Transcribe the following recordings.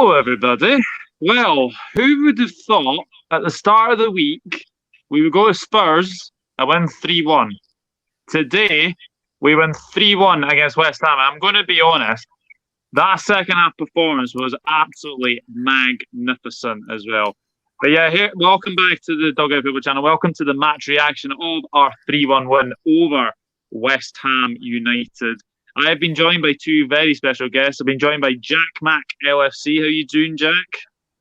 Hello, everybody. Well, who would have thought at the start of the week we would go to Spurs and win 3-1? Today, we win 3-1 against West Ham. I'm going to be honest, that second half performance was absolutely magnificent as well. But yeah, welcome back to the Dugout Football Channel. Welcome to the match reaction of our 3-1 win over West Ham United. I have been joined by two very special guests. I've been joined by Mack, LFC. How you doing, Jack?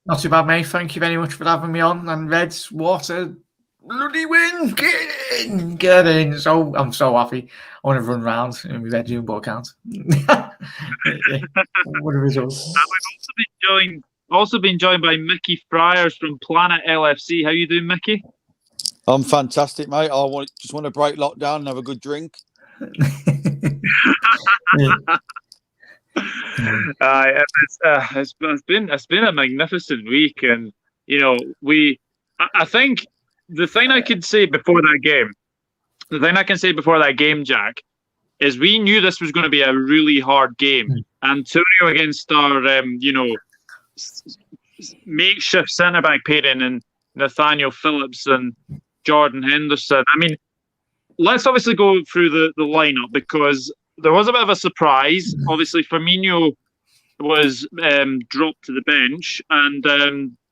Not too bad, mate. Thank you very much for having me on. And Reds, what a bloody win! Get in! So I'm so happy. I want to run round in my bedroom, but I can't. What a result! We've also been joined by Mickey Friars from Planet LFC. How you doing, Mickey? I'm fantastic, mate. I just want to break lockdown and have a good drink. It's been a magnificent week, and I think the thing I can say before that game, Jack, is we knew this was going to be a really hard game. Antonio against our makeshift centre back pairing and Nathaniel Phillips and Jordan Henderson. I mean, let's obviously go through the lineup, because there was a bit of a surprise. Obviously, Firmino was dropped to the bench, and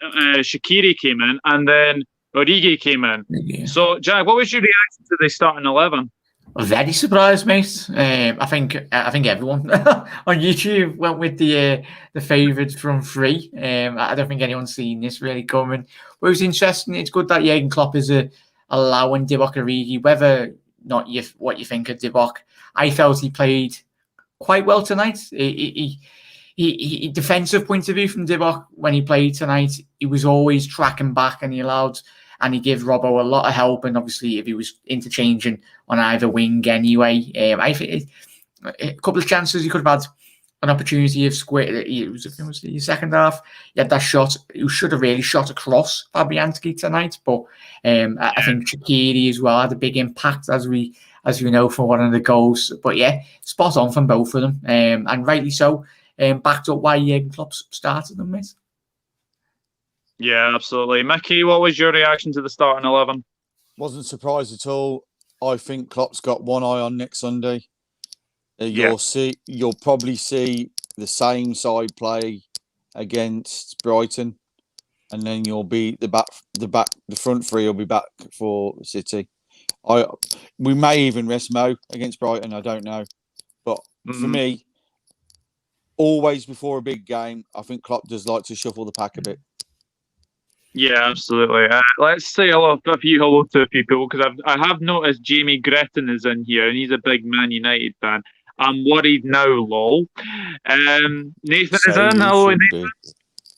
Shaqiri came in, and then Origi came in. Yeah. So, Jack, what was your reaction to the starting 11? Very surprised, mate. I think everyone on YouTube went with the favourites from 3. I don't think anyone's seen this really coming. But it was interesting. It's good that Jurgen Klopp is allowing Divock Origi, whether not what you think of Divock. I felt he played quite well tonight. He defensive point of view from Divock, when he played tonight, he was always tracking back, and he gave Robbo a lot of help. And obviously, if he was interchanging on either wing anyway, I think a couple of chances he could have had an opportunity of square. It was the second half. He had that shot. He should have really shot across Fabianski tonight, but I think Shaqiri as well had a big impact, as we know, for one of the goals. But yeah, spot on from both of them, and rightly so. Backed up why Jurgen Klopp started them, mate. Yeah, absolutely. Mickey, what was your reaction to the starting 11? Wasn't surprised at all. I think Klopp's got one eye on next Sunday. You'll probably see the same side play against Brighton, and then you'll be the front three will be back for City. We may even rest Mo against Brighton. I don't know, but for me, always before a big game, I think Klopp does like to shuffle the pack a bit. Yeah, absolutely. Let's say hello to a few people, because I have noticed Jamie Gretton is in here, and he's a big Man United fan. I'm worried now, lol. Nathan is in. Hello, Nathan.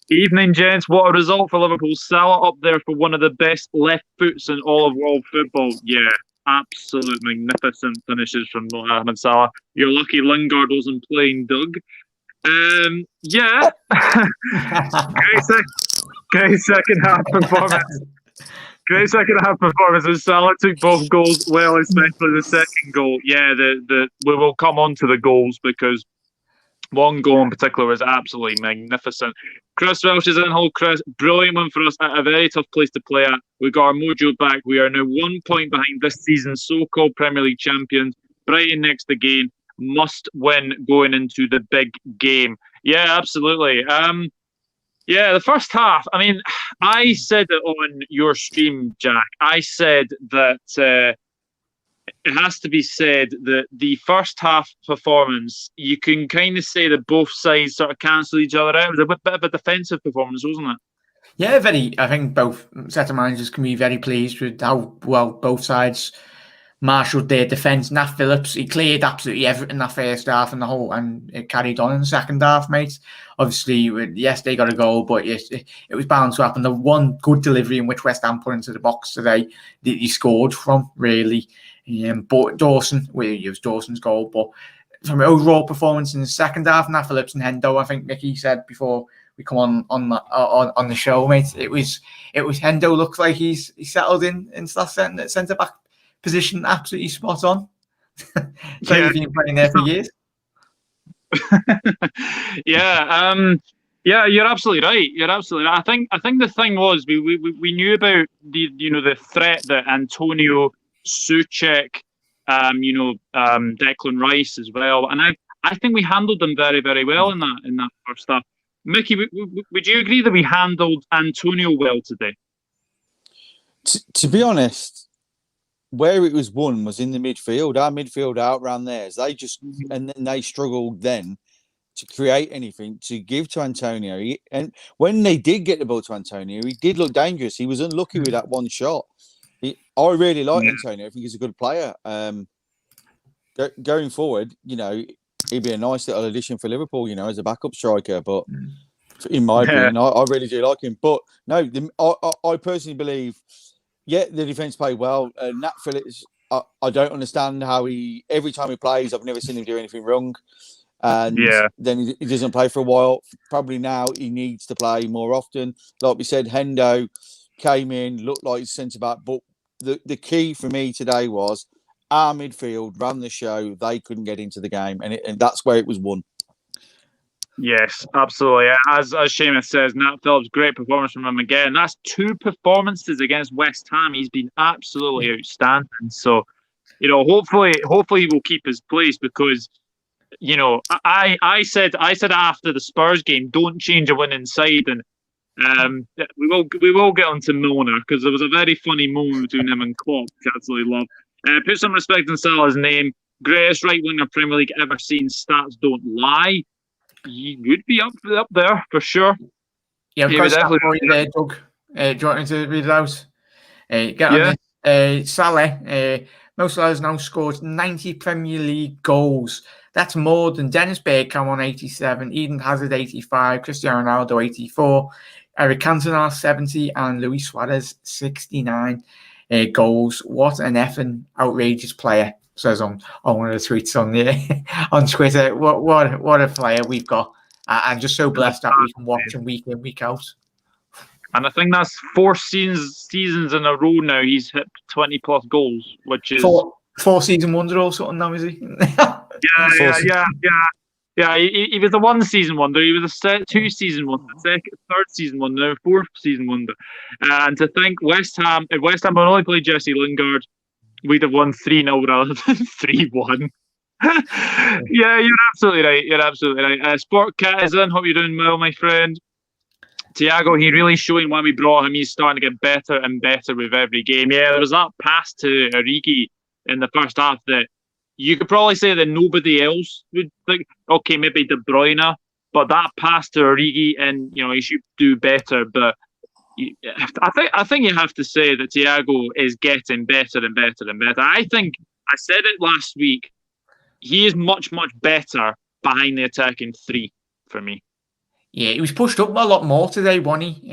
Evening, gents. What a result for Liverpool. Salah up there for one of the best left foots in all of world football. Yeah, absolute magnificent finishes from Mohamed Salah. You're lucky Lingard wasn't playing, Doug. Yeah. Great second half performance. Great second half performance. And Salah took both goals well, especially the second goal. Yeah, we will come on to the goals, because one goal in particular was absolutely magnificent. Chris Welsh is in. Hello, Chris. Brilliant one for us at a very tough place to play at. We got our mojo back. We are now 1 point behind this season's so-called Premier League champions. Brighton next again. Must win going into the big game. Yeah, absolutely. Yeah, the first half, I mean, I said it on your stream, Jack. I said that it has to be said that the first half performance, you can kind of say that both sides sort of cancel each other out. It was a bit of a defensive performance, wasn't it? Yeah, I think both set of managers can be very pleased with how well both sides marshalled their defence. Nat Phillips, he cleared absolutely everything in that first half and it carried on in the second half, mate. Obviously, yes, they got a goal, but it was bound to happen. The one good delivery in which West Ham put into the box today, he scored from, really. But Dawson, it was Dawson's goal, but from an overall performance in the second half, Nat Phillips and Hendo, I think Mickey said before we come on the show, mate, it was Hendo looks like he's settled into that centre back position, absolutely spot on. So you've been playing there for years. Yeah. Yeah, you're absolutely right. You're absolutely right. I think the thing was we knew about the threat that Antonio, Souček, Declan Rice as well, and I think we handled them very very well in that first half. Mickey, would you agree that we handled Antonio well today? To be honest, where it was won was in the midfield. Our midfield outran theirs. And then they struggled then to create anything to give to Antonio. And when they did get the ball to Antonio, he did look dangerous. He was unlucky with that one shot. I really like Antonio. I think he's a good player. Going forward, he'd be a nice little addition for Liverpool, as a backup striker. But in my opinion, I really do like him. But no, I personally believe, the defence played well. Nat Phillips, I don't understand how every time he plays, I've never seen him do anything wrong. And then he doesn't play for a while. Probably now he needs to play more often. Like we said, Hendo came in, looked like he's centre-back. But the key for me today was our midfield ran the show. They couldn't get into the game. And that's where it was won. Yes, absolutely. As Seamus says, Nat Phillips, great performance from him again. That's 2 performances against West Ham. He's been absolutely outstanding. So, hopefully he will keep his place because, I said after the Spurs game, don't change a winning side, and we will get onto Milner because there was a very funny moment between him and Klopp, which I absolutely love. Put some respect on Salah's name. Greatest right winger Premier League ever seen. Stats don't lie. He would be up there for sure. Yeah, he would definitely for you there, Doug. Do you want me to read it out? Get on this. Salah. Mo Salah has now scored 90 Premier League goals. That's more than Dennis Bergkamp on 87, Eden Hazard 85, Cristiano Ronaldo 84, Eric Cantona 70, and Luis Suarez 69 goals. What an effing outrageous player! Says on one of the tweets on Twitter. What a player we've got! I'm just so blessed that we can watch him week in, week out. And I think that's 4 seasons in a row now. He's hit 20 plus goals, which is 4 season wonder or something now, is he? Yeah. He was a 1 season wonder. He was a 2 season wonder, 3rd season wonder, now 4th season wonder. And to think if West Ham had only played Jesse Lingard, we'd have won 3-0 rather than 3-1. Yeah, you're absolutely right. Sport Cat is in. Hope you're doing well, my friend. Thiago, he's really showing why we brought him. He's starting to get better and better with every game. Yeah, there was that pass to Origi in the first half that you could probably say that nobody else would think. Okay, maybe De Bruyne, but that pass to Origi, and he should do better. But I think you have to say that Thiago is getting better and better and better. I think I said it last week. He is much, much better behind the attacking 3 for me. Yeah, he was pushed up a lot more today, wasn't he?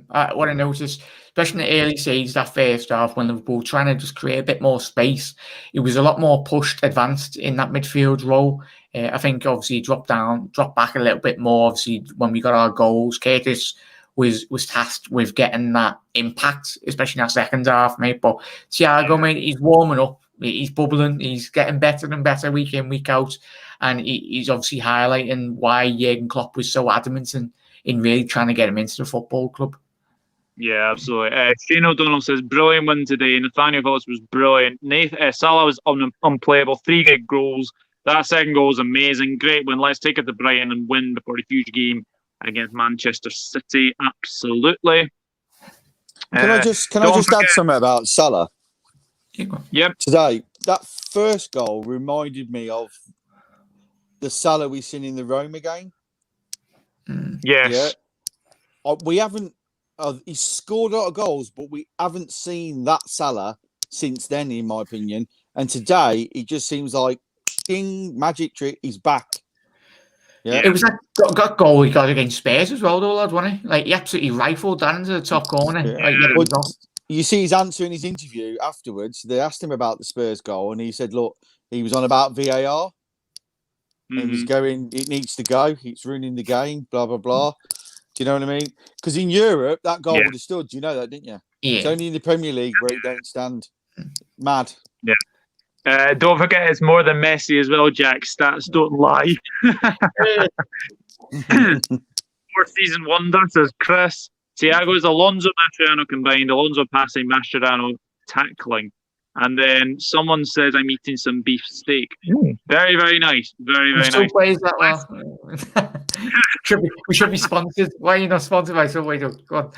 What I noticed, especially in the early stages, that first half, when Liverpool trying to just create a bit more space, he was a lot more pushed, advanced in that midfield role. I think obviously he dropped back a little bit more. Obviously, when we got our goals, Curtis was tasked with getting that impact, especially in that second half, mate. But Thiago, mate, he's warming up. He's bubbling. He's getting better and better week in, week out. And he's obviously highlighting why Jurgen Klopp was so adamant in really trying to get him into the football club. Yeah, absolutely. Shane O'Donnell says, brilliant win today. Nathaniel Phillips was brilliant. Salah was unplayable. 3 good goals. That second goal was amazing. Great win. Let's take it to Brighton and win before a huge game against Manchester City. Absolutely. Can I just add something about Salah? Yep. Today, that first goal reminded me of the Salah we've seen in the Roma game. Yes. Yeah. We haven't. He scored a lot of goals, but we haven't seen that Salah since then, in my opinion. And today, it just seems like ding, magic trick. He's back. Yeah. It was that goal he got against Spurs as well, though, lad, wasn't he? Like, he absolutely rifled that into the top corner. Yeah. You see his answer in his interview afterwards. They asked him about the Spurs goal, and he said, "Look, he was on about VAR. He was going, it needs to go. It's ruining the game. Blah blah blah." Do you know what I mean? Because in Europe, that goal would have stood. Do you know that, didn't you? Yeah. It's only in the Premier League where it don't stand. Mad. Yeah. Don't forget, it's more than Messi as well, Jack. Stats don't lie. season wonder, says Chris. Thiago's Alonso Mascherano combined, Alonso passing, Mascherano tackling. And then someone says I'm eating some beef steak. Very, very nice. Very, very nice. Plays that well. we should be sponsored. Why are you not sponsored by Subway? Go on.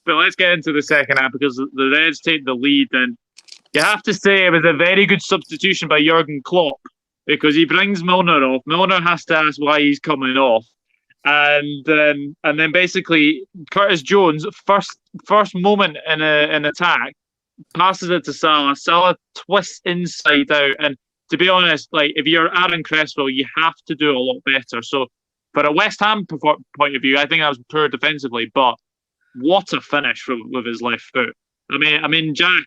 But let's get into the second half because the Reds take the lead. And you have to say it was a very good substitution by Jurgen Klopp because he brings Milner off. Milner has to ask why he's coming off. And then basically Curtis Jones, first moment in an attack, passes it to Salah. Salah twists inside out. And to be honest, like if you're Aaron Cresswell, you have to do a lot better. So for a West Ham point of view, I think that was poor defensively, but what a finish with his left foot. I mean, Jack,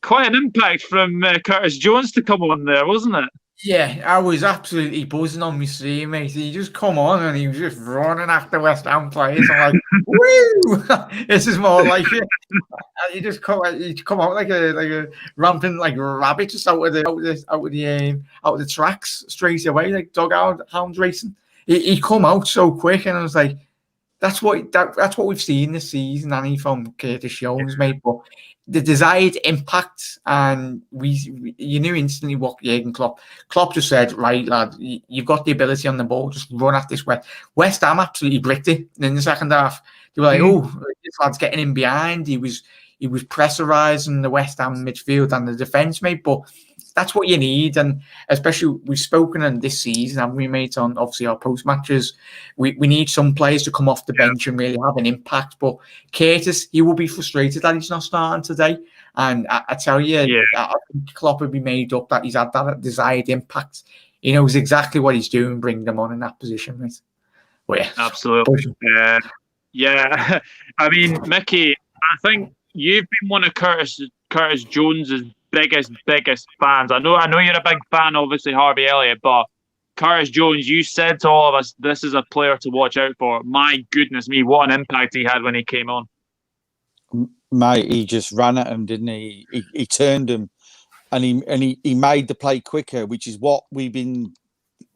quite an impact from Curtis Jones to come on there, wasn't it? Yeah, I was absolutely buzzing on my stream, mate. He just come on and he was just running after West Ham players. I'm like, woo! This is more like it. And you just come out like a rampant like rabbit just out of the tracks straight away, like dog hounds racing. He come out so quick, and I was like, that's what we've seen this season, Annie, from Curtis Jones, mate. But the desired impact, and you knew instantly what Jurgen Klopp just said, right, lad, you've got the ability on the ball, just run at this way. West Ham absolutely bricked it in the second half. They were like, oh, this lad's getting in behind. He was pressurising the West Ham midfield and the defence, mate. But that's what you need, and especially we've spoken on this season, haven't we, mate, on obviously our post matches. We need some players to come off the bench and really have an impact. But Curtis, he will be frustrated that he's not starting today. And I tell you, I think Klopp would be made up that he's had that desired impact. He knows exactly what he's doing, bringing them on in that position, mate. Well, yeah, absolutely. Yeah. I mean, Mickey, I think you've been one of Curtis Jones's biggest fans. I know you're a big fan, obviously, Harvey Elliott, but Curtis Jones, you said to all of us, this is a player to watch out for. My goodness me, what an impact he had when he came on. Mate, he just ran at him, didn't he? He turned him, and he made the play quicker, which is what we've been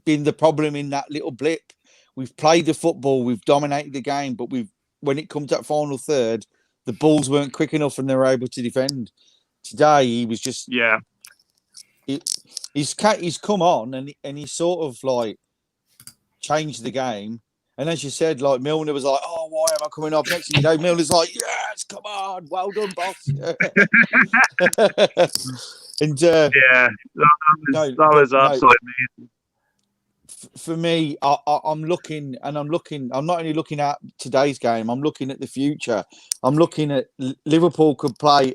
the problem in that little blip. We've played the football, we've dominated the game, but when it comes to that final third, the balls weren't quick enough and they were able to defend. Today he was just he's come on and he sort of like changed the game. And as you said, like Milner was like, oh, why am I coming off next? And Milner's like, yes, come on, well done, boss. And that was absolutely amazing. For me, I'm looking. I'm not only looking at today's game. I'm looking at the future. I'm looking at Liverpool could play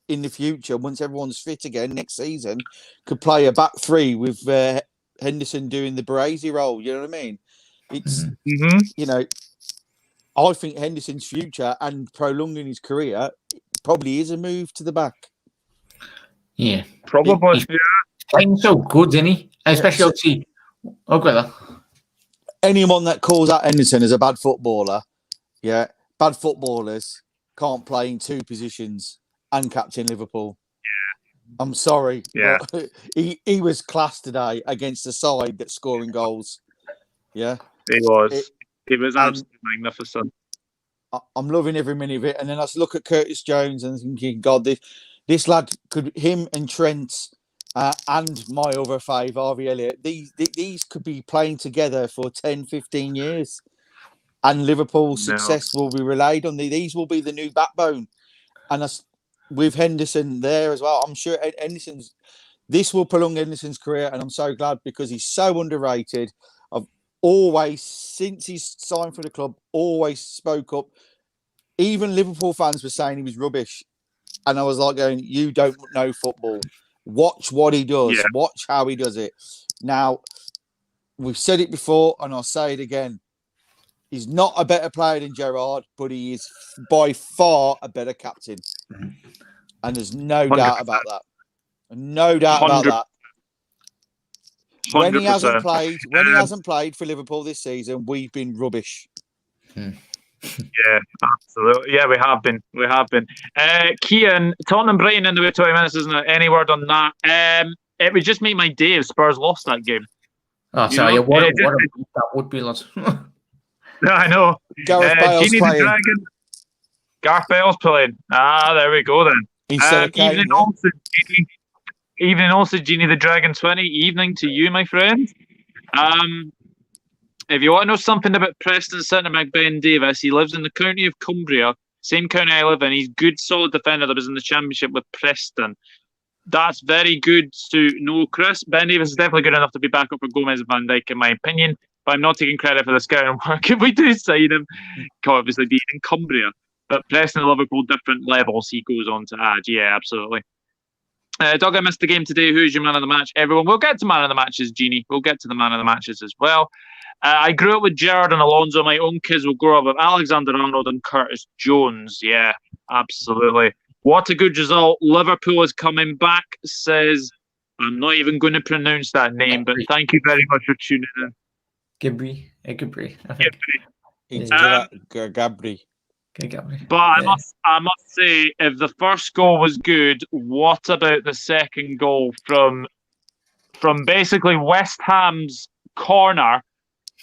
in the future once everyone's fit again next season. Could play a back three with Henderson doing the Baresi role. You know what I mean? It's I think Henderson's future and prolonging his career probably is a move to the back. Yeah, probably. He's playing so good, isn't he? Especially obviously. Okay. Anyone that calls out Henderson as a bad footballer, bad footballers can't play in two positions and captain Liverpool. Yeah. I'm sorry. Yeah. He was class today against a side that's scoring goals. Yeah. He was. He was absolutely magnificent. I'm loving every minute of it. And then I look at Curtis Jones and thinking, God, this lad him and Trent. And my other fave, Harvey Elliott, these could be playing together for 10, 15 years. And Liverpool's success will be relayed on these will be the new backbone. And with Henderson there as well, I'm sure this will prolong Henderson's career. And I'm so glad because he's so underrated. I've always, since he's signed for the club, always spoke up. Even Liverpool fans were saying he was rubbish. And I was like going, you don't know football. Watch what he does. Yeah. Watch how he does it. Now, we've said it before, and I'll say it again. He's not a better player than Gerrard, but he is by far a better captain. And there's no 100%. Doubt about that. No doubt 100%. About that. 100%. When he hasn't played for Liverpool this season, we've been rubbish. Yeah, absolutely. Yeah, we have been. Kian, Tottenham Brighton in the 20 minutes, isn't it? Any word on that? It would just make my day if Spurs lost that game. I'll tell you, what a week that would be, lads. I know. Gareth Bale's Genie playing the Dragon. Gareth Bale's playing. There we go then. instead of Kane. Evening also, Genie the Dragon 20. Evening to you, my friend. If you want to know something about Preston centre back Ben Davis, he lives in the county of Cumbria, same county I live in. He's a good, solid defender that was in the Championship with Preston. That's very good to know, Chris. Ben Davis is definitely good enough to be back up for Gomez and Van Dijk, in my opinion. But I'm not taking credit for the scouting work. If we do sign him, obviously being in Cumbria. But Preston and Liverpool, different levels, he goes on to add. Yeah, absolutely. Doug, I missed the game today. Who's your man of the match? Everyone, we'll get to man of the matches, Genie. We'll get to the man of the matches as well. I grew up with Gerrard and Alonso. My own kids will grow up with Alexander-Arnold and Curtis Jones. Yeah, absolutely. What a good result. Liverpool is coming back, says, I'm not even going to pronounce that name, but thank you very much for tuning in. Gabri. It's Gabri. But I must say, if the first goal was good, what about the second goal from basically West Ham's corner,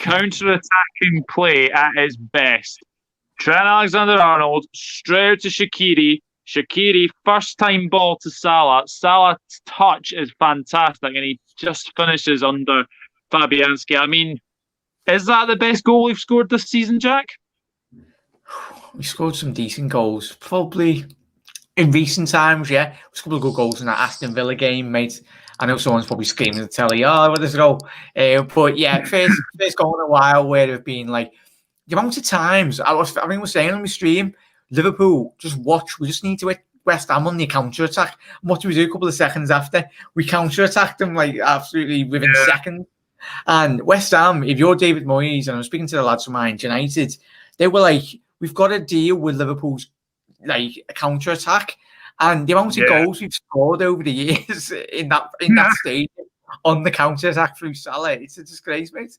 counter-attacking play at its best? Trent Alexander-Arnold straight out to Shaqiri. Shaqiri, first time ball to Salah. Salah's touch is fantastic, and he just finishes under Fabianski. I mean, is that the best goal we've scored this season, Jack? We scored some decent goals. Probably in recent times, yeah. There's a couple of good goals in that Aston Villa game, mate. I know someone's probably screaming at the telly, what does it go? But yeah, first goal in a while where there have been like the amount of times I was saying on my stream, Liverpool, just watch. We just need to hit West Ham on the counter attack. And what do we do a couple of seconds after? We counter attacked them like absolutely within seconds. And West Ham, if you're David Moyes, and I'm speaking to the lads from United, they were like, we've got to deal with Liverpool's like counter attack. And the amount of goals we've scored over the years in that stage on the counter attack through Salah, it's a disgrace, mate.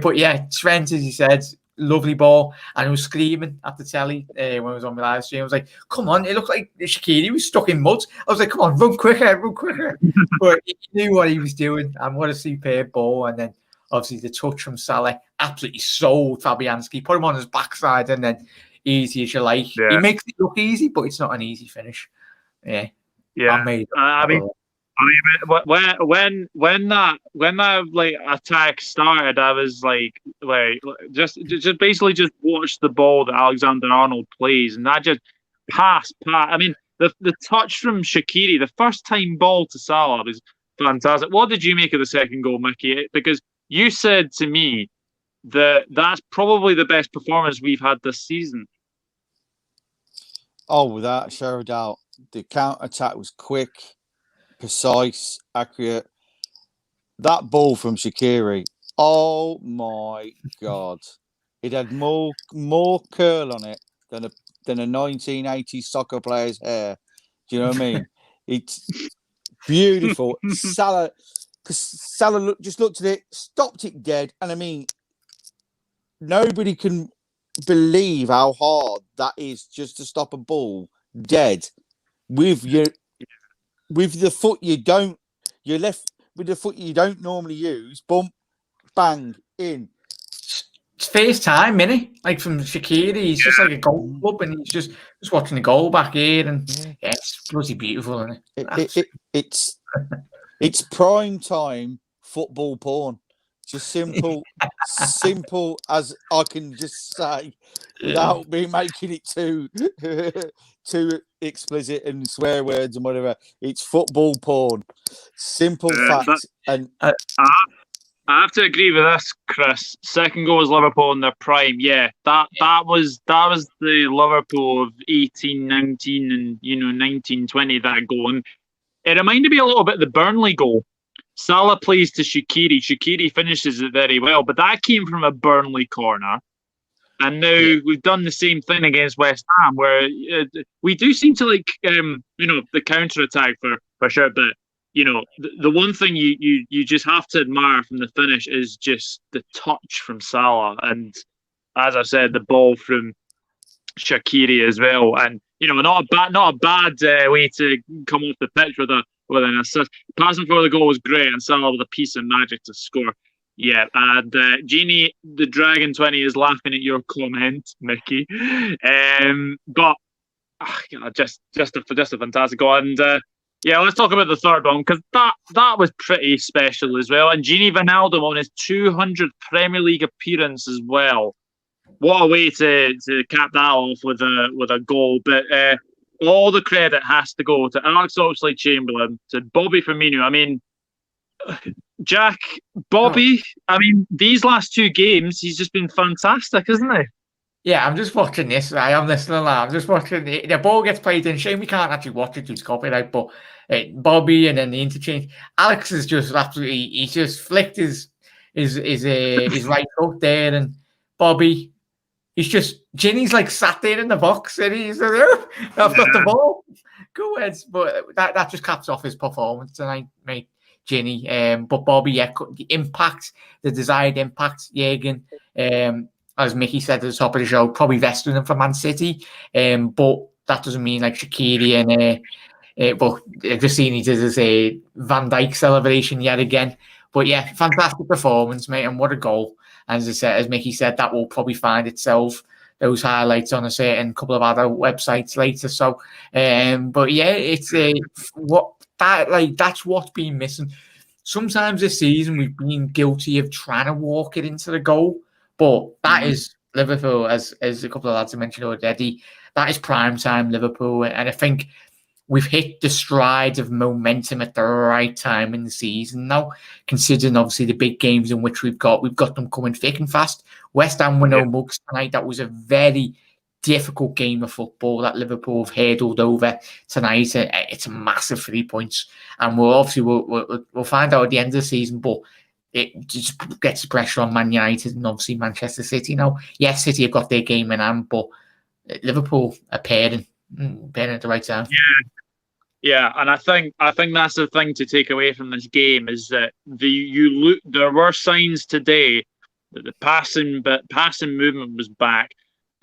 But yeah, Trent, as he said, lovely ball, and I was screaming at the telly when I was on my live stream. I was like, come on, it looked like Shaqiri was stuck in mud. I was like, come on, run quicker. But he knew what he was doing, and what a superb ball. And then obviously the touch from Salah absolutely sold Fabianski, put him on his backside, and then easy as you like. Yeah. He makes it look easy, but it's not an easy finish. Yeah. I mean, when that like attack started, I was like just basically just watch the ball that Alexander-Arnold plays, and that just pass. I mean, the touch from Shaqiri, the first time ball to Salah was fantastic. What did you make of the second goal, Mickey? Because you said to me that that's probably the best performance we've had this season. Oh, without a shadow of doubt. The counter-attack was quick, precise, accurate. That ball from Shaqiri, oh my God. It had more curl on it than a 1980s soccer player's hair. Do you know what I mean? It's beautiful. Salah just looked at it, stopped it dead, and I mean, nobody can believe how hard that is just to stop a ball dead. With the foot you're left with the foot you don't normally use, bump, bang, in. It's first time, innit? Like from Shaqiri, he's just like a goal club, and he's just watching the goal back here, and it's bloody beautiful, isn't it? It's prime time football porn. Just simple as I can just say, without me making it too explicit and swear words and whatever. It's football porn. Simple fact. And I have to agree with this, Chris. Second goal was Liverpool in their prime. Yeah, that was the Liverpool of 18, 19, and 19, 20. That goal, and it reminded me a little bit of the Burnley goal. Salah plays to Shaqiri. Shaqiri finishes it very well, but that came from a Burnley corner. And now we've done the same thing against West Ham, where we do seem to like, the counter-attack for sure. But, the one thing you just have to admire from the finish is just the touch from Salah. And as I said, the ball from Shaqiri as well. And, not a bad way to come off the pitch with an assist. Passing for the goal was great, and Salah with a piece of magic to score. Yeah, and Genie, the Dragon 20 is laughing at your comment, Mickey. But just a fantastic goal. And yeah, let's talk about the third one, because that was pretty special as well. And Genie Wijnaldum on his 200th Premier League appearance as well. What a way to cap that off with a goal. But all the credit has to go to Alex Oxlade-Chamberlain, to Bobby Firmino. I mean, Jack, Bobby, I mean, these last two games, he's just been fantastic, isn't he? Yeah, I'm just watching this. Right? I'm listening. I'm just watching. The ball gets played in. Shame we can't actually watch it due to copyright. But Bobby and then the interchange. Alex is just absolutely. He's just flicked his right foot there, and Bobby. He's just Ginny's like sat there in the box, and he's I've got the ball. Go ahead. But that just caps off his performance tonight, mate. Ginny. But Bobby, yeah, the impact, the desired impact, Jurgen. As Mickey said at the top of the show, probably vesting him for Man City. But that doesn't mean like Shaqiri and but Grassini did his Van Dijk celebration yet again. But yeah, fantastic performance, mate, and what a goal. And as I said, as Mickey said, that will probably find itself those highlights on a certain couple of other websites later. So, but yeah, it's that's what's been missing. Sometimes this season we've been guilty of trying to walk it into the goal. But that is Liverpool, as a couple of lads have mentioned already. That is prime time Liverpool, and I think we've hit the stride of momentum at the right time in the season now. Considering obviously the big games in which we've got them coming thick and fast. West Ham were no mugs tonight. That was a very difficult game of football that Liverpool have hurdled over tonight. It's a massive 3 points, and we'll find out at the end of the season, but. It just gets pressure on Man United and obviously Manchester City now. Yes, City have got their game in hand, but Liverpool are pairing at the right time. Yeah, and I think that's the thing to take away from this game is that there were signs today that the passing movement was back.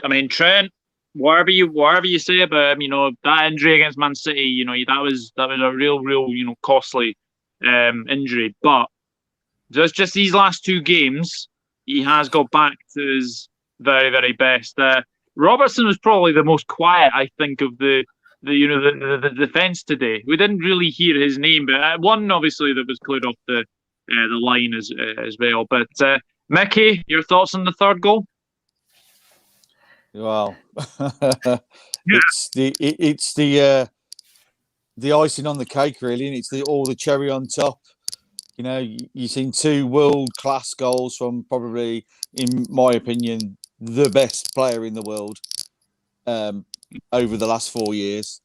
I mean, Trent, whatever you say about him, that injury against Man City, that was a real costly injury, but. Just these last two games, he has got back to his very, very best. Robertson was probably the most quiet, I think, of the defence today. We didn't really hear his name, but one obviously that was cleared off the line as well. But Mickey, your thoughts on the third goal? Well, it's the icing on the cake, really, and it's all the cherry on top. You've seen two world-class goals from probably, in my opinion, the best player in the world over the last 4 years.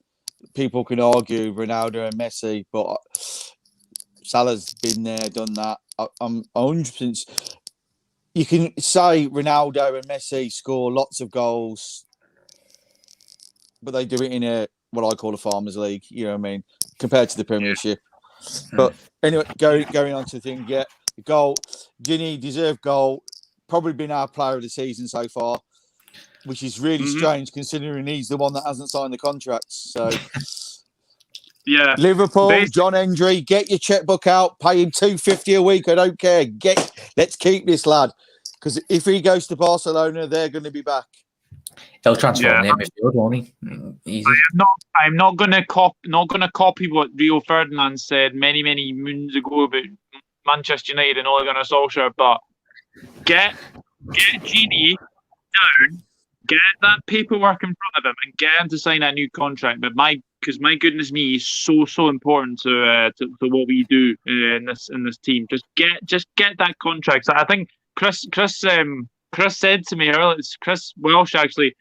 People can argue Ronaldo and Messi, but Salah's been there, done that. I'm 100%. You can say Ronaldo and Messi score lots of goals, but they do it in what I call a farmers league. You know what I mean? Compared to the Premiership. But anyway, going on to the thing, yeah, the goal, Ginny deserved goal, probably been our player of the season so far, which is really strange considering he's the one that hasn't signed the contracts. So, yeah, Liverpool, John Hendry, get your checkbook out, pay him $250 a week. I don't care. Let's keep this lad, because if he goes to Barcelona, they're going to be back. He'll transfer in midfield, won't he? Easy. I'm not gonna copy what Rio Ferdinand said many moons ago about Manchester United and Ole Gunnar Solskjaer, but get Genie down, get that paperwork in front of him, and get him to sign that new contract. But my goodness me, he's so important to what we do in this team. Just get that contract. So I think Chris said to me earlier. Chris Welsh actually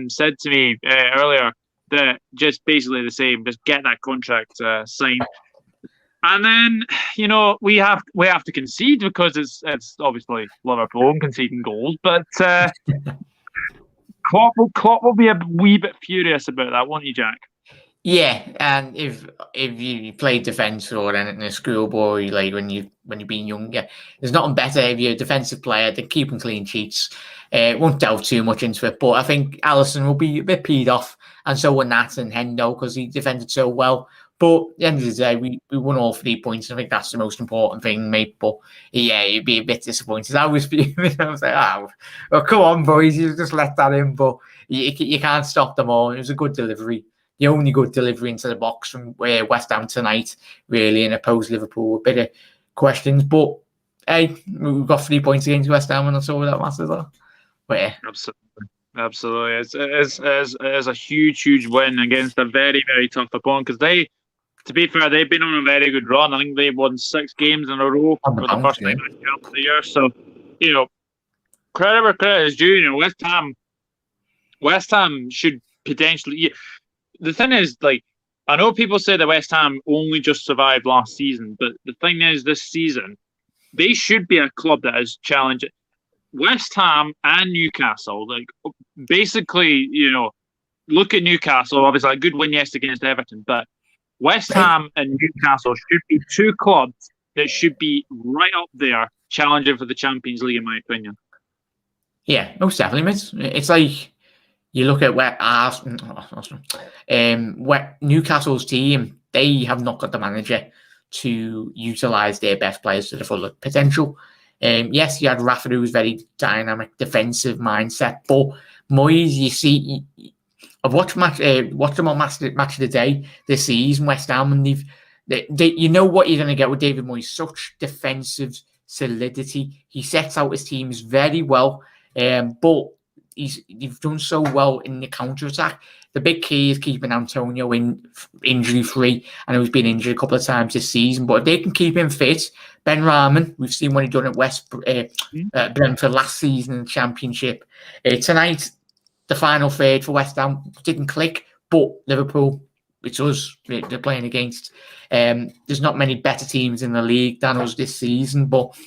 said to me earlier that just basically the same. Just get that contract signed, and then we have to concede because it's obviously Liverpool and conceding goals. But Klopp will be a wee bit furious about that, won't you, Jack? Yeah, and if you play defence or anything, a schoolboy, like when you've been younger, there's nothing better if you're a defensive player than keeping clean sheets. Won't delve too much into it, but I think Alisson will be a bit peed off, and so will Nat and Hendo because he defended so well. But at the end of the day, we won all 3 points. I think that's the most important thing, mate. But yeah, you'd be a bit disappointed. I was fuming. I was like, well, come on, boys, you just let that in. But you can't stop them all. It was a good delivery. The only good delivery into the box from West Ham tonight, really, and opposed Liverpool. A bit of questions, but hey, we've got 3 points against West Ham, and that's all that matters. Though. But yeah, Absolutely. It's a huge win against a very, very tough opponent because to be fair, they've been on a very good run. I think they've won 6 games in a row for the first time of the year. So, credit where credit is due. West Ham should potentially. The thing is, I know people say that West Ham only just survived last season, but the thing is, this season they should be a club that is challenging West Ham and Newcastle. Basically, look at Newcastle. Obviously, a good win yesterday against Everton, but West Ham and Newcastle should be 2 clubs that should be right up there challenging for the Champions League, in my opinion. Yeah, most definitely, mate. It's like you look at where Newcastle's team, they have not got the manager to utilise their best players to the full potential. Yes, you had Rafa, who was very dynamic, defensive mindset, but Moyes, you see, I've watched them on match of the day this season, West Ham, and you know what you're going to get with David Moyes. Such defensive solidity. He sets out his teams very well, but he's done so well in the counter attack. The big key is keeping Antonio injury free. I know he's been injured a couple of times this season, but if they can keep him fit, Ben Rahman, we've seen what he done at Brentford last season in the Championship. Tonight, the final third for West Ham didn't click, but Liverpool, it's us they're playing against. There's not many better teams in the league than us this season, but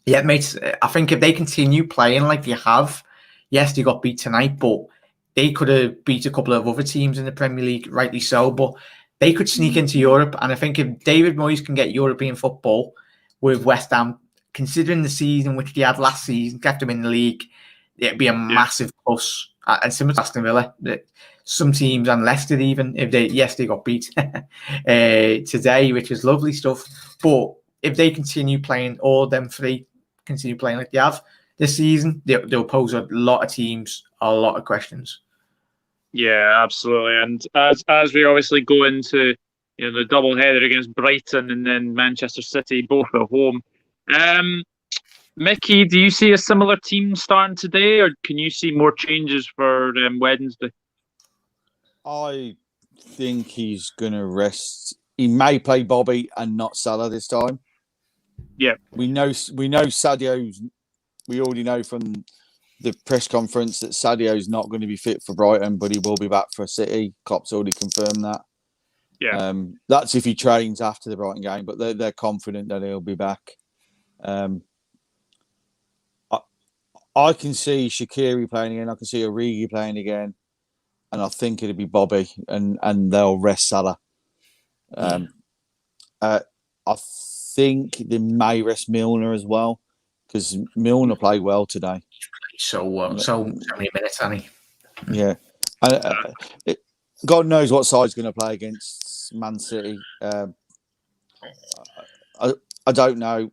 yeah, mate, I think if they continue playing like they have, yes, they got beat tonight, but they could have beat a couple of other teams in the Premier League, rightly so, but they could sneak into Europe. And I think if David Moyes can get European football with West Ham, considering the season which they had last season, kept them in the league, it'd be a massive plus. And similar to Aston Villa, some teams, and Leicester even, they got beat today, which is lovely stuff. But if they continue playing, all of them 3 continue playing like they have this season, they'll pose a lot of teams a lot of questions. Yeah, absolutely. And as we obviously go into the double header against Brighton and then Manchester City, both at home. Mickey, do you see a similar team starting today, or can you see more changes for Wednesday? I think he's going to rest. He may play Bobby and not Salah this time. Yeah, we know Sadio's. We already know from the press conference that Sadio's not going to be fit for Brighton, but he will be back for City. Klopp's already confirmed that. Yeah, that's if he trains after the Brighton game, but they're confident that he'll be back. I can see Shaqiri playing again. I can see Origi playing again, and I think it'll be Bobby, and they'll rest Salah. I think they may rest Milner as well, because Milner played well today. So many minutes, hasn't he? Yeah. God knows what side's going to play against Man City. I don't know.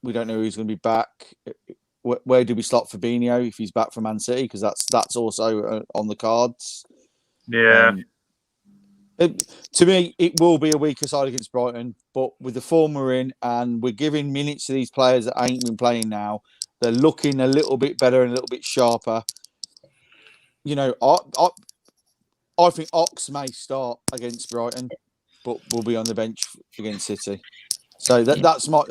We don't know who's going to be back. Where do we slot Fabinho if he's back from Man City? Because that's also on the cards. Yeah. To me, it will be a weaker side against Brighton, but with the form we're in, and we're giving minutes to these players that ain't been playing now, they're looking a little bit better and a little bit sharper. I think Ox may start against Brighton, but will be on the bench against City. So that's my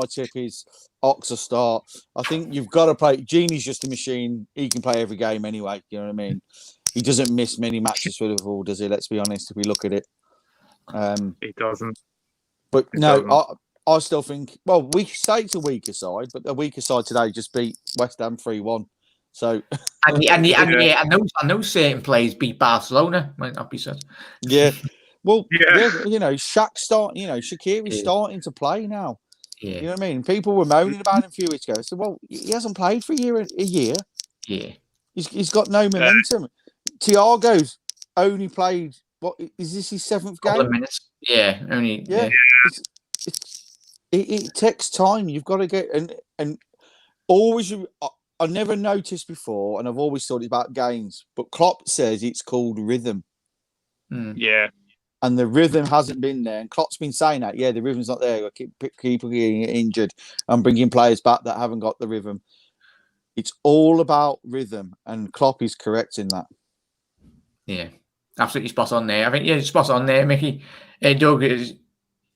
tip is Ox will start. I think you've got to play. Genie's just a machine. He can play every game anyway. You know what I mean? He doesn't miss many matches for Liverpool, does he? Let's be honest. If we look at it, he doesn't. But I still think. Well, we say it's a weaker side, but the weaker side today just beat West Ham 3-1. So I know certain players beat Barcelona. Might not be said. Yeah. Well, Shaq's starting. Shaqiri's starting to play now. Yeah. You know what I mean? People were moaning about him a few weeks ago. So, well, he hasn't played for a year. Yeah. He's got no momentum. Thiago's only played what is this? His 7th Couple of game? minutes. Yeah, only. Yeah. It takes time. You've got to get and always. I never noticed before, and I've always thought about games. But Klopp says it's called rhythm. Yeah. And the rhythm hasn't been there. And Klopp's been saying that, the rhythm's not there. People getting injured and bringing players back that haven't got the rhythm. It's all about rhythm, and Klopp is correct in that. Yeah, absolutely spot on there. I think, spot on there, Mickey. Doug,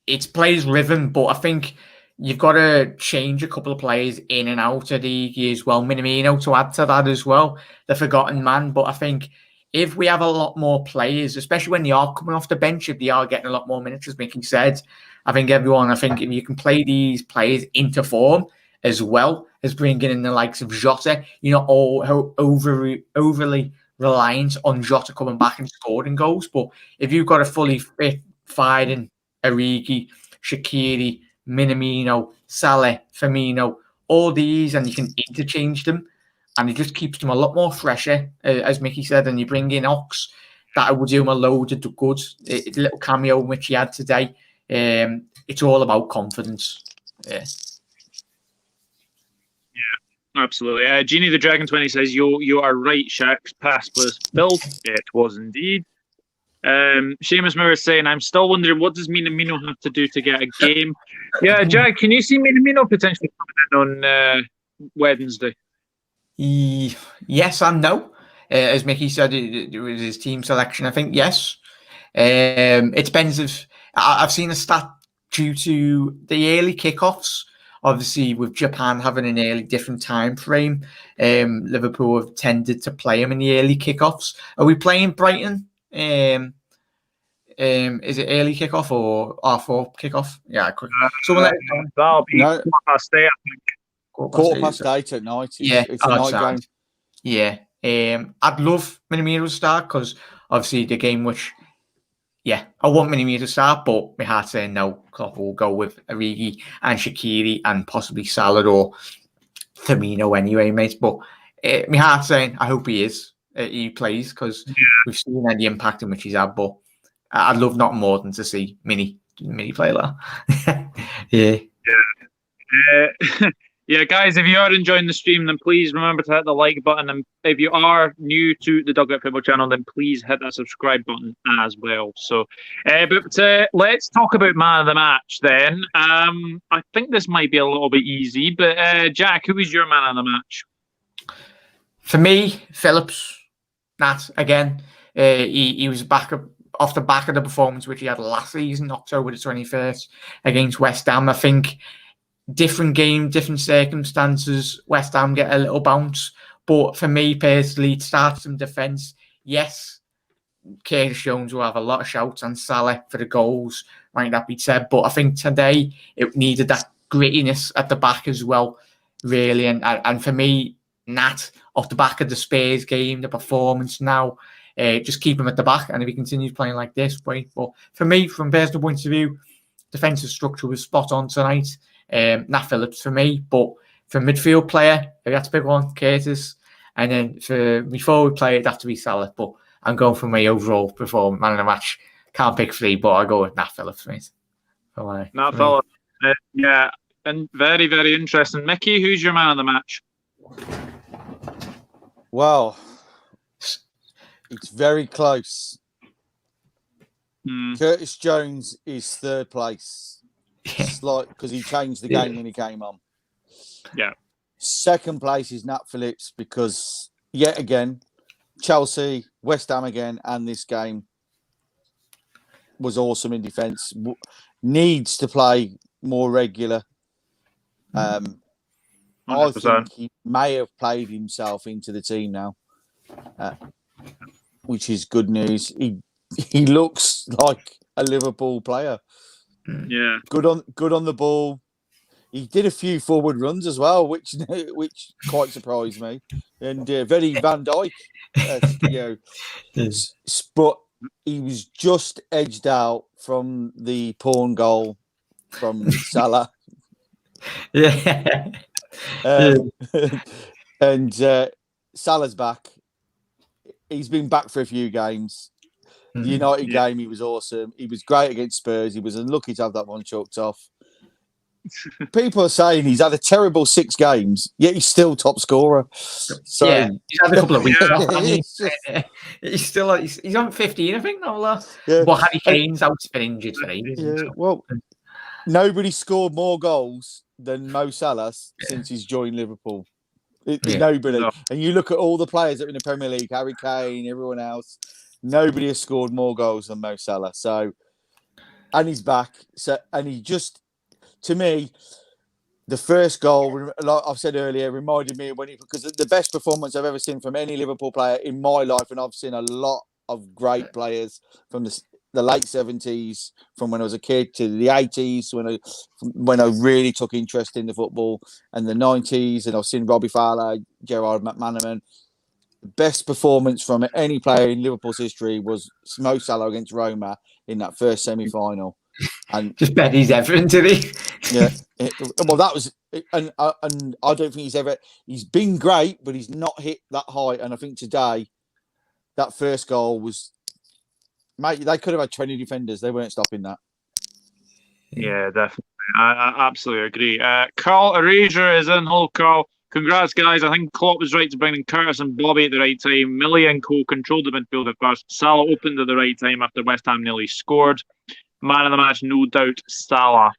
it's plays rhythm, but I think you've got to change a couple of players in and out of the league as well. Minamino to add to that as well, the forgotten man. But I think if we have a lot more players, especially when they are coming off the bench, if they are getting a lot more minutes, as Mickey said, I think if you can play these players into form as well as bringing in the likes of Jota, you're not all overly reliant on Jota coming back and scoring goals. But if you've got a fully fit, firing Origi, Shaqiri, Minamino, Salah, Firmino, all these, and you can interchange them, and it just keeps them a lot more fresher, as Mickey said. And you bring in Ox, that will do him a load of good. A little cameo which he had today. It's all about confidence. Yeah. Absolutely. Genie the Dragon 20 says, you are right, Shaq's pass was filled. It was indeed. Seamus Moore is saying, I'm still wondering, what does Minamino have to do to get a game? Yeah, Jack, can you see Minamino potentially coming in on Wednesday? Yes and no. As Mickey said, it was his team selection. I think yes. It depends if I've seen a stat due to the early kickoffs. Obviously, with Japan having an early different time frame, Liverpool have tended to play him in the early kickoffs. Are we playing Brighton? Is it early kickoff or R4 kickoff? Yeah, quick. That'll be quarter past 8, I think. Quarter past 8 at night. It's a night game. Yeah. I'd love Minamino to start because obviously the game which, I want Minamino to start, but my heart's saying no. Klopp will go with Origi and Shaqiri and possibly Salah or Firmino anyway, mate. But my heart's saying I hope he plays because we've seen the impact in which he's had. But I'd love not more than to see Mini play that. Yeah. Yeah, guys, if you are enjoying the stream, then please remember to hit the like button. And if you are new to the Dugout Football channel, then please hit that subscribe button as well. So, but let's talk about man of the match then. I think this might be a little bit easy, but Jack, who is your man of the match? For me, Phillips. Nat, again, he was back off the back of the performance which he had last season, October the 21st, against West Ham. I think different game, different circumstances, West Ham get a little bounce. But for me personally, it starts some defence. Yes, Curtis Jones will have a lot of shouts and Salah for the goals, might that be said. But I think today it needed that grittiness at the back as well, really. And for me, Nat, off the back of the Spurs game, the performance now, just keep him at the back. And if he continues playing like this, wait. But for me, from personal point of view, defensive structure was spot on tonight. Nat Phillips for me, but for midfield player, if you had to pick one, Curtis, and then for my forward player, it'd have to be Salah. But I'm going for my overall performance, man of the match. Can't pick 3, but I go with Nat Phillips, mate. Nat Phillips, yeah, and very, very interesting. Mickey, who's your man of the match? Well, it's very close. Curtis Jones is 3rd place. Like because he changed the game when he came on. Yeah. 2nd place is Nat Phillips because yet again, Chelsea, West Ham again, and this game was awesome in defence. Needs to play more regular. I think he may have played himself into the team now, which is good news. He looks like a Liverpool player. Yeah, good on the ball. He did a few forward runs as well, which quite surprised me, and very Van Dijk. But he was just edged out from the pawn goal from Salah. And Salah's back. He's been back for a few games. The United game, he was awesome. He was great against Spurs. He was unlucky to have that one chalked off. People are saying he's had a terrible 6 games, yet he's still top scorer. So yeah, he's had a couple of weeks off. He's on 15, I think. No, but Harry Kane's out been injured for ages. Yeah, well, nobody scored more goals than Mo Salah since he's joined Liverpool. Nobody. No. And you look at all the players that are in the Premier League, Harry Kane, everyone else, nobody has scored more goals than Mo Salah. So, and he's back. So, and he just, to me, the first goal, like I've said earlier, reminded me because the best performance I've ever seen from any Liverpool player in my life, and I've seen a lot of great players from the late 70s, from when I was a kid, to the 80s, when I really took interest in the football, and the 90s, and I've seen Robbie Fowler, Gerard McManaman. The best performance from any player in Liverpool's history was Mo Salah against Roma in that first semi-final. And just bet he's Everton, did he? Yeah. Well, that was, and I don't think he's been great, but he's not hit that high. And I think today, that first goal was, mate, they could have had 20 defenders. They weren't stopping that. Yeah, definitely. I absolutely agree. Carl Erasure is in. Hello, Carl. Congrats, guys. I think Klopp was right to bring in Curtis and Bobby at the right time. Millie and Co controlled the midfield at first. Salah opened at the right time after West Ham nearly scored. Man of the match, no doubt, Salah.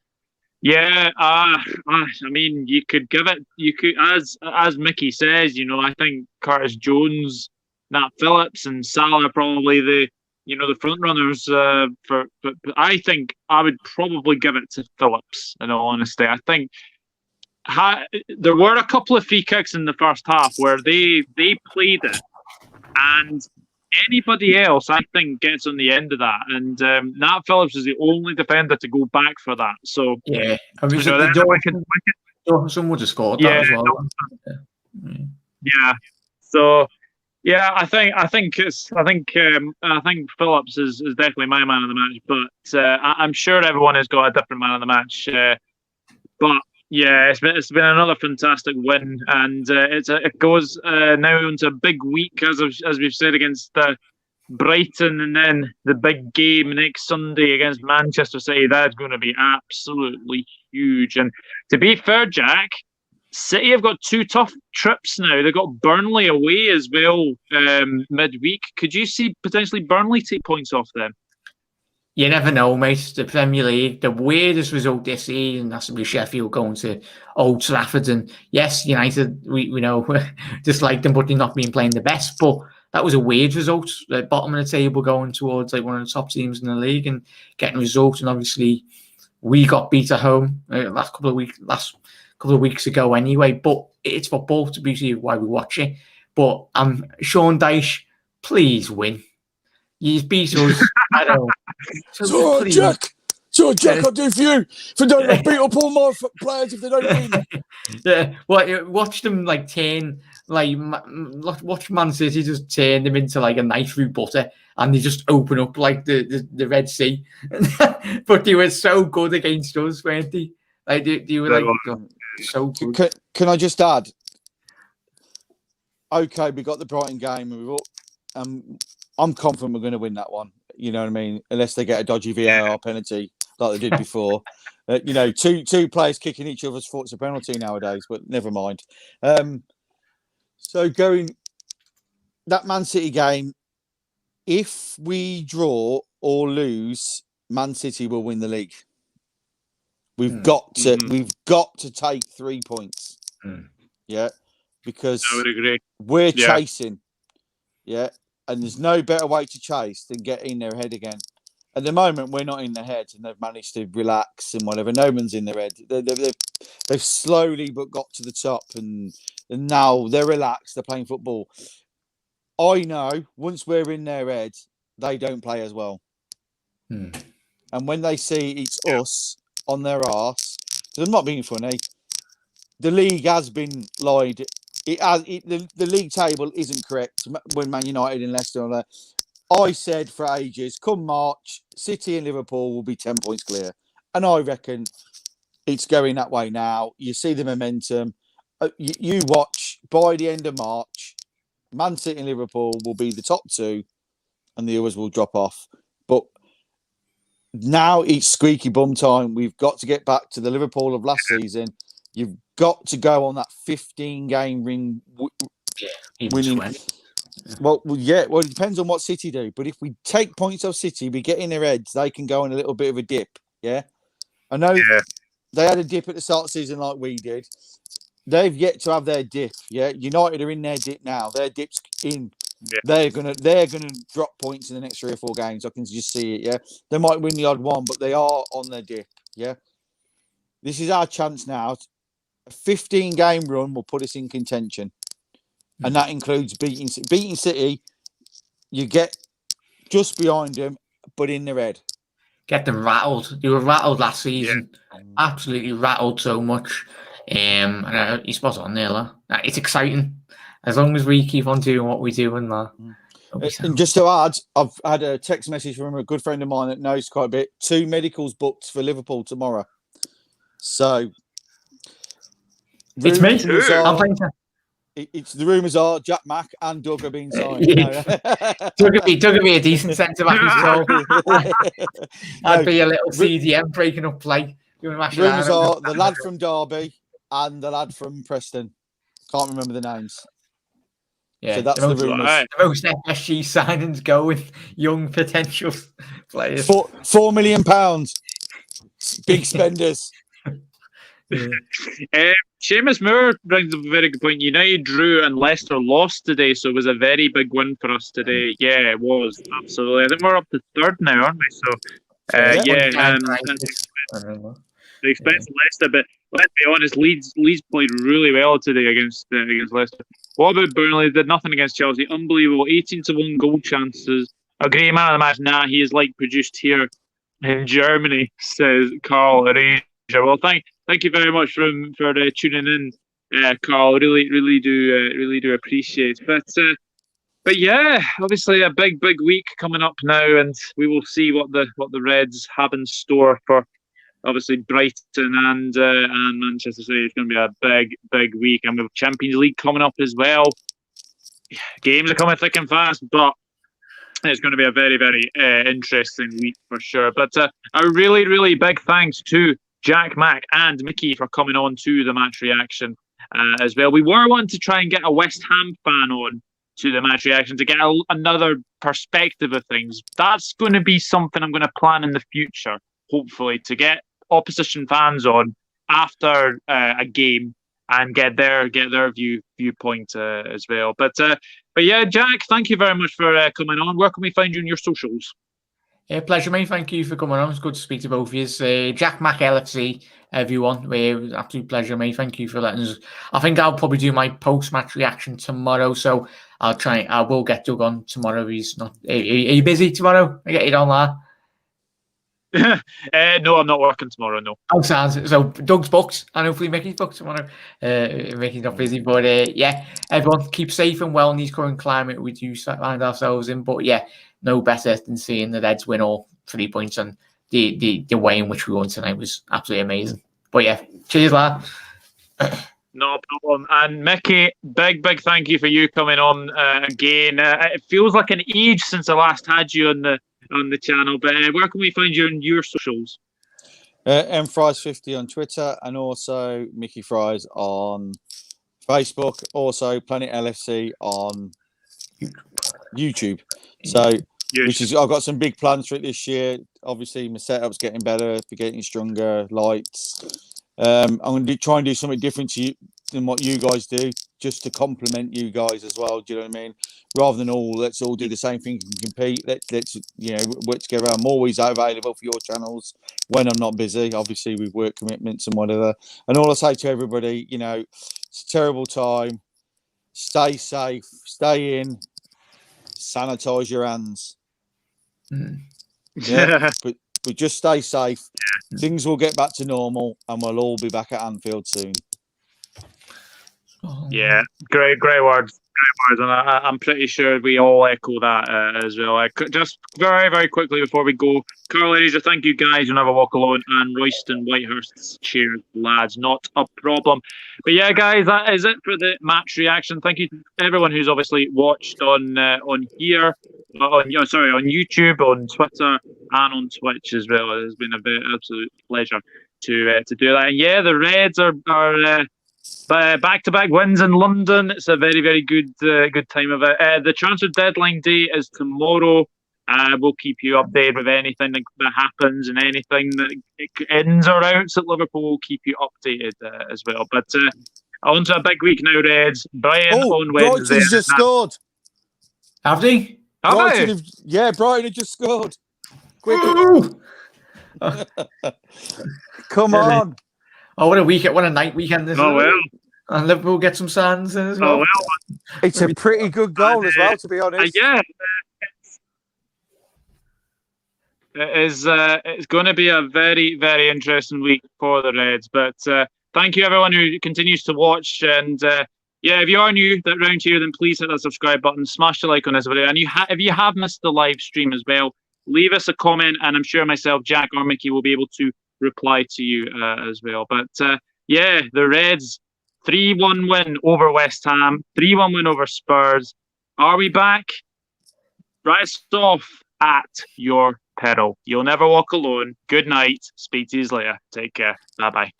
Yeah, I mean, you could give it. You could, as Mickey says, I think Curtis Jones, Nat Phillips, and Salah are probably the front runners. But I think I would probably give it to Phillips. In all honesty, I think there were a couple of free kicks in the first half where they played it, and anybody else, I think, gets on the end of that. And Nat Phillips is the only defender to go back for that. So yeah, I mean, Dawson would have scored that as well. Yeah. So yeah, I think Phillips is definitely my man of the match. But I'm sure everyone has got a different man of the match. But yeah, it's been another fantastic win, and it goes now into a big week as we've said against Brighton, and then the big game next Sunday against Manchester City. That's going to be absolutely huge. And to be fair, Jack, City have got 2 tough trips now. They've got Burnley away as well midweek. Could you see potentially Burnley take points off them? You never know, mate. The Premier League, the weirdest result this season has to be Sheffield going to Old Trafford. And yes, United, we know, just like them, but they've not been playing the best. But that was a weird result. The bottom of the table going towards like one of the top teams in the league and getting results. And obviously, we got beat at home last couple of weeks ago anyway. But it's football, to be why we watch it. But Sean Dyche, please win. You beat us. I don't know. So Jack, I'll do for you. If I don't beat up all my players if they don't win. Yeah, well, watch them turn, watch Man City just turn them into a knife through butter, and they just open up like the Red Sea. But they were so good against us, weren't they? They were so good. Can I just add? Okay, we got the Brighton game, and we've all, I'm confident we're going to win that one. You know what I mean? Unless they get a dodgy VAR penalty like they did before. Two players kicking each other's foot's a penalty nowadays, but never mind. So going that Man City game, if we draw or lose, Man City will win the league. We've got to take 3 points. Yeah, because I would agree. We're chasing. Yeah. And there's no better way to chase than get in their head again. At the moment, we're not in their head, and they've managed to relax and whatever. No one's in their head. They've slowly but got to the top, and now they're relaxed. They're playing football. I know once we're in their head, they don't play as well. And when they see it's us on their arse, because I'm not being funny, the league has been lied. The league table isn't correct when Man United and Leicester are there. I said for ages, come March, City and Liverpool will be 10 points clear. And I reckon it's going that way now. You see the momentum. You watch, by the end of March, Man City and Liverpool will be the top 2. and the others will drop off. But now it's squeaky bum time. We've got to get back to the Liverpool of last season. You've got to go on that 15-game ring winning. 20. Well, it depends on what City do. But if we take points off City, we get in their heads, they can go on a little bit of a dip. Yeah, I know they had a dip at the start of the season like we did. They've yet to have their dip. Yeah, United are in their dip now. Their dip's in. Yeah. They're gonna drop points in the next 3 or 4 games. I can just see it. Yeah, they might win the odd one, but they are on their dip. Yeah, this is our chance now. A 15-game run will put us in contention, and that includes beating City. You get just behind them, but in the red. Get them rattled. They were rattled last season. Yeah. Absolutely rattled so much. And he's spot on there. It's exciting. As long as we keep on doing what we do and that. And just to add, I've had a text message from a good friend of mine that knows quite a bit. 2 medicals booked for Liverpool tomorrow. So it's me. The rumours are Jack Mack and Doug are being signed. Doug would be a decent centre back as well. I'd be a little CDM breaking up play. Rumours are the lad from Derby and the lad from Preston. Can't remember the names. Yeah, so that's the rumours. The most FSG signings go with young potential players. £4 million. Big spenders. Seamus Moore brings up a very good point. United drew and Leicester lost today, so it was a very big win for us today. Yeah, it was absolutely. I think we're up to 3rd now, aren't we? So, they expect Leicester, but let's be honest, Leeds played really well today against Leicester. What about Burnley? Did nothing against Chelsea. Unbelievable. 18-1 goal chances. Agree, man of the match. Nah, he is like produced here in Germany, says Carl Rager. Well, thank you very much for tuning in, Carl. Really do appreciate it. But yeah, obviously a big week coming up now, and we will see what the Reds have in store for obviously Brighton and Manchester City. It's going to be a big week, and we have Champions League coming up as well. Games are coming thick and fast, but it's going to be a very interesting week for sure. But a really big thanks to Jack, Mack and Mickey for coming on to the match reaction as well. We were wanting to try and get a West Ham fan on to the match reaction to get another perspective of things. That's going to be something I'm going to plan in the future, hopefully, to get opposition fans on after a game and get their viewpoint as well. But yeah, Jack, thank you very much for coming on. Where can we find you on your socials? Pleasure, mate. Thank you for coming on. It's good to speak to both of you. Jack Mack LFC, everyone. It was an absolute pleasure, mate. Thank you for letting us. I think I'll probably do my post-match reaction tomorrow, so I will get Doug on tomorrow. He's not. Are you busy tomorrow? I get it online. No, I'm not working tomorrow. No. Oh, so Doug's booked, and hopefully Mickey's booked tomorrow. Mickey's not busy, but yeah, everyone keep safe and well in these current climate we do find ourselves in. But yeah, no better than seeing the Reds win all 3 points, and the way in which we won tonight was absolutely amazing. But yeah, cheers, lad. No problem. And Mickey, big thank you for you coming on again. It feels like an age since I last had you on the channel, but where can we find you on your socials? mfries50 on Twitter, and also Mickey Fries on Facebook, also Planet LFC on YouTube. So I've got some big plans for it this year. Obviously my setup's getting better, getting stronger, lights. I'm going to try and do something different than what you guys do, just to complement you guys as well. Do you know what I mean? Rather than let's all do the same thing and compete. Let's work together. I'm always available for your channels when I'm not busy, obviously with work commitments and whatever. And all I say to everybody, it's a terrible time. Stay safe, stay in, sanitize your hands. Yeah, but just stay safe. Things will get back to normal, and we'll all be back at Anfield soon. Yeah, great words. great words, and I'm pretty sure we all echo that as well. Just very, very quickly before we go, Carl Eraser, thank you guys. You'll never walk alone, and Royston Whitehurst's cheers, lads. Not a problem. But yeah, guys, that is it for the match reaction. Thank you to everyone who's obviously watched on here, on YouTube, on Twitter, and on Twitch as well. It has been a absolute pleasure to do that. And yeah, the Reds are back-to-back wins in London. It's a very, very good time of it. The transfer deadline day is tomorrow. We'll keep you updated with anything that happens and anything that ins or outs at Liverpool. We'll keep you updated as well. But on to a big week now, Reds. Brian on Wednesday. Brighton's just scored. Have they? Brighton have just scored. Quick. Come on. Oh, what a night weekend this is. Oh, well. And Liverpool get some signs as well. Oh, well. It's a pretty good goal as well, to be honest. Yeah. It's going to be a very, very interesting week for the Reds. But thank you, everyone who continues to watch. And if you are new around here, then please hit that subscribe button, smash the like on this video. And if you have missed the live stream as well, leave us a comment, and I'm sure myself, Jack, or Mickey will be able to reply to you as well. But the Reds 3-1 win over West Ham, 3-1 win over Spurs. Are we back? Rise off at your peril. You'll never walk alone. Good night. Speak to you later. Take care. Bye bye.